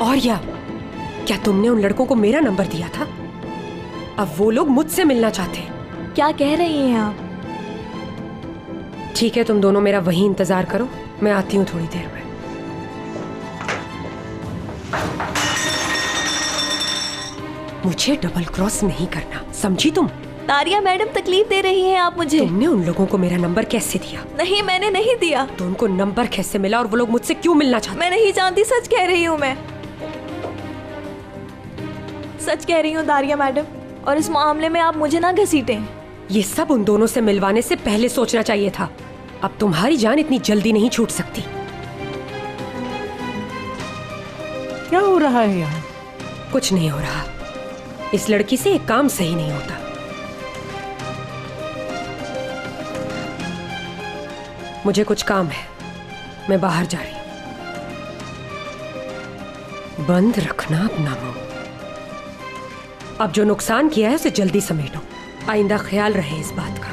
और या क्या तुमने उन लड़कों को मेरा नंबर दिया था? अब वो लोग मुझसे मिलना चाहते हैं। क्या कह रही हैं आप? ठीक है, तुम दोनों मेरा वहीं इंतजार करो, मैं आती हूँ थोड़ी देर में। मुझे डबल क्रॉस नहीं करना, समझी तुम? तारिया मैडम, तकलीफ दे रही हैं आप मुझे। तुमने उन लोगों को मेरा नंबर कैसे दिया? नहीं, मैंने नहीं दिया। तो उनको नंबर कैसे मिला और वो लोग मुझसे क्यों मिलना चाहते? मैं नहीं जानती, सच कह रही हूँ मैं। सच कह रही हूँ तारिया मैडम, और इस मामले में आप मुझे ना घसीटें। ये सब उन दोनों से मिलवाने से पहले सोचना चाहिए था। अब तुम्हारी जान इतनी जल्दी नहीं छूट सकती। क्या हो रहा है यहाँ? कुछ नहीं हो रहा। इस लड़की से एक काम सही नहीं होता। मुझे कुछ काम है, मैं बाहर जा रही हूं। बंद रखना अपना मुंह। अब जो नुकसान किया है उसे जल्दी समेटो। आइंदा ख्याल रहे इस बात का।